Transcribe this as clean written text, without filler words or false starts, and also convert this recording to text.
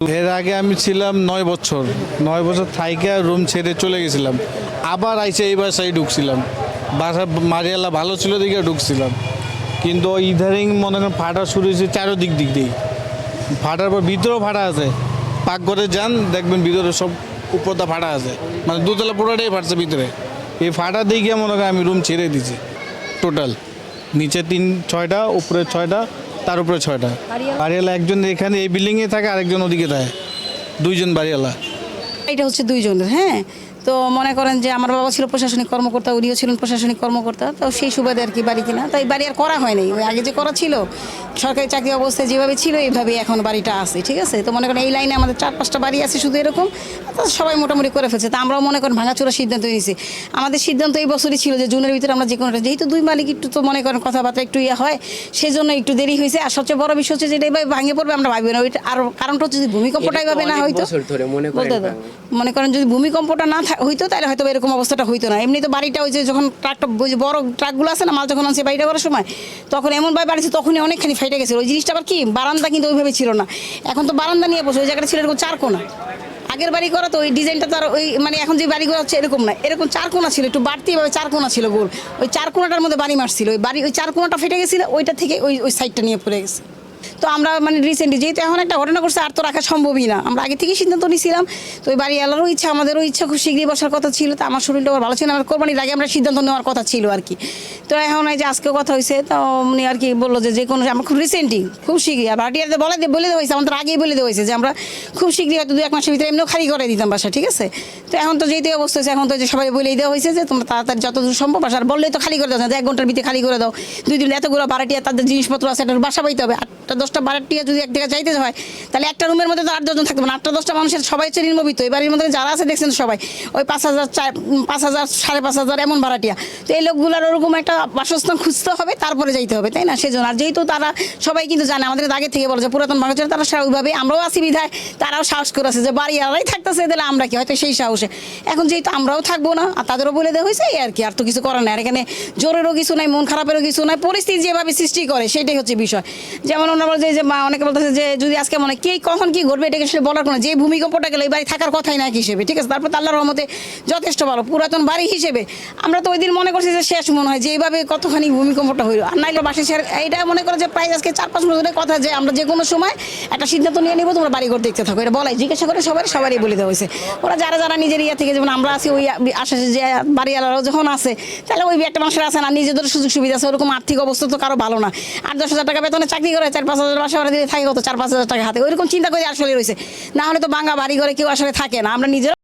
এর আগে আমি ছিলাম 9 বছর, 9 বছর থাইকা রুম ছেড়ে চলে গেছিলাম, আবার আইসে এই বাসায় ঢুকছিলাম। বাসা মারিয়ালা ভালো ছিল দিকে ঢুকছিলাম, কিন্তু ইদারিং মনে করেন ফাটা শুরু হয়েছে চারোদিক দিক দিয়ে। ফাটার পর ভিতরেও ফাটা আছে, পাকঘরে যান দেখবেন ভিতরে সব উপরটা ফাটা আছে, মানে দোতলা পুরোটাই ফাটছে ভিতরে। এই ফাটা দিয়ে গিয়ে মনে করেন আমি রুম ছেড়ে দিছি টোটাল, নিচে 6টা, উপরে 6টা, তার উপরে 6টা। বাড়িওয়ালা একজন এখানে এই বিল্ডিংয়ে থাকে, আরেকজন ওদিকে থাকে, 2জন বাড়িওয়ালা। এটা হচ্ছে 2জনের। হ্যাঁ, তো মনে করেন যে আমার বাবা ছিল প্রশাসনিক কর্মকর্তা, উনিও ছিলেন প্রশাসনিক কর্মকর্তা, তো সেই সুবাদে আর কি বাড়ি কিনা, তাই বাড়ি আর করা হয় নাই। ওই আগে যে করা ছিল সরকারি চাকরি অবস্থায় যেভাবে ছিল এইভাবে এখন বাড়িটা আছে, ঠিক আছে। তো মনে করেন এই লাইনে আমাদের 4-5টা বাড়ি আছে শুধু এরকম, তো সবাই মোটামুটি করে ফেলছে। তা আমরাও মনে করেন ভাঙাচোরা সিদ্ধান্ত নিয়েছি। আমাদের সিদ্ধান্ত এই বছরই ছিল যে জুনের ভিতরে আমরা যে কোনোটা, যেহেতু 2 মালিক একটু তো মনে করেন কথাবার্তা একটু হয়, সেই জন্য একটু দেরি হয়েছে। আর সবচেয়ে বড় বিষয় হচ্ছে যে এইভাবে ভাঙে পড়বে আমরা ভাবি না। ওইটা আর কারণটা হচ্ছে যদি ভূমিকম্পটা এইভাবে না হইতো, বলতে তো মনে করেন যদি ভূমিকম্পটা না হইতো তাহলে হয়তো এরকম অবস্থাটা হইতো না। এমনি তো বাড়িটা ওই যে যখন ট্রাকটা বড় ট্রাকগুলো আছে না, মাল যখন আনছে বাড়িটা করার সময়, তখন এমনভাবে বাড়িছে তখনই অনেকখানি ফাইটে গেছে। ওই জিনিসটা আবার কি বারান্দা কিন্তু ওইভাবে ছিল না, এখন তো বারান্দা নিয়ে বসে। ওই জায়গাটা ছিল এরকম 4 কোণা, আগের বাড়ি করা তো ওই ডিজাইনটা তার ওই মানে এখন যে বাড়িগুলো হচ্ছে এরকম না, এরকম 4 কোণা ছিল, একটু বাড়তি এভাবে 4 কোণা ছিল গোল। ওই 4 কোণাটার মধ্যে বাড়ি মারছিল, ওই বাড়ি ওই 4 কোণাটা ফেটে গেছিল, ওইটা থেকে ওই সাইডটা নিয়ে পড়ে গেছে। তো আমরা মানে রিসেন্টলি যেহেতু এখন একটা ঘটনা করছে, আর তো রাখা সম্ভবই না, আমরা আগে থেকেই সিদ্ধান্ত নিয়েছিলাম। তো ওই বাড়িওয়ালারও ইচ্ছা, আমাদেরও ইচ্ছা, খুব শীঘ্রই বসার কথা ছিল। তো আমার শরীরটা আবার ভালো ছিল না, আমার কোরবানির আগে আমরা সিদ্ধান্ত নেওয়ার কথা ছিল আর কি। তো এখন এই যে আজকেও কথা হয়েছে, তো উনি আর কি বললো যে কোনো আমার খুব রিসেন্টলি, খুব শীঘ্রই। আর ভাড়াটিয়াতে বলে দেওয়া হয়েছে, আমাদের আগেই বলে দেওয়া হয়েছে যে আমরা খুব শীঘ্রই হয়তো 2-1 মাসের ভিতরে এমনিও খালি করে দিতাম বাসা, ঠিক আছে। তো এখন তো যেহেতু অবস্থা হয়েছে, এখন তো যে সবাই বলেই দেওয়া হয়েছে যে তোমরা তাড়াতাড়ি যতদূর সম্ভব বাসার বললেই তো খালি করে দাও না, 1 ঘন্টার ভিতরে খালি করে দাও। 2 দিন এতগুলো ভাড়াটিয়া, তাদের জিনিসপত্র আছে, একটা বাসা পাইতে হবে। 8টা-10টা ভাড়াটিয়া যদি এক জায়গায় যাইতে হয়, তাহলে একটা রুমের মধ্যে তো 8-10 জন থাকতে পারে। 8টা-10টা মানুষের সবাই হচ্ছে নির্মমিত। এই বাড়ির মধ্যে যারা আছে দেখছেন সবাই ওই 5,000, 5,000, 5,500 এমন ভাড়াটিয়া। তো এই লোকগুলোর ওরকম একটা বাসস্থান খুঁজতে হবে, তারপরে যাইতে হবে, তাই না? সেজন্য আর যেহেতু তারা সবাই কিন্তু জানে, আমাদের আগে থেকে বলে যে পুরাতন ভাঙাচোরা, তারা ওইভাবে, আমরাও আছি বিধায় তারাও সাহস করেছে যে বাড়ি আলাদাই থাকতেছে, তাহলে আমরা কি হয়তো সেই সাহসে এখন যেহেতু আমরাও থাকবো না, আর তাদেরও বলে দেওয়া হয়েছে, এই আর কি। আর তো কিছু করার নাই, আর এখানে জোরেরও কিছু নাই, মন খারাপেরও কিছু নাই, পরিস্থিতি যেভাবে সৃষ্টি করে সেটাই হচ্ছে বিষয়। যেমন ওনারা বলছে যে মা অনেকে বলতেছে যে যদি আজকে মনে কে কখন কি ঘটবে এটাকে আসলে বলার কোনো, যে ভূমিকম্পটা গেলে এই বাড়ি থাকার কথাই না হিসেবে, ঠিক আছে। তারপর আল্লাহর রহমতে যথেষ্ট ভালো পুরাতন বাড়ি হিসেবে আমরা তো ওই দিন মনে করছি যে শেষ মনে হয় যে এইভাবে কতখানি ভূমিকম্পটা হইল। আর নাইলে বাসে এইটা মনে করে যে প্রায় আজকে 4-5 বছরের কথা, যে আমরা যে কোনো সময় একটা সিদ্ধান্ত নিয়ে নিব, তোমরা বাড়ি ঘর দেখতে থাকো, এটা বলাই জিজ্ঞাসা করে সবারই বলে দেওয়া হয়েছে। ওরা যারা নিজের ইয়া থেকে, যেমন আমরা আছি ওই আশেপাশে যে বাড়িওয়ালারাও যখন আছে, তাহলে ওই একটা মানুষের আছে না, নিজেদের সুযোগ সুবিধা আছে, ওরকম আর্থিক অবস্থা তো কারো ভালো না। 8-10 হাজার টাকা বেতনে চাকরি করে 4-5 হাজার বাসা ভাড়া দিয়ে থাকে, কত 4-5 হাজার টাকা হাতে, ওইরকম চিন্তা করে আসলে রয়েছে। না হলে তো বাঙা বাড়ি ঘরে কেউ আসলে থাকে না, আমরা নিজেরা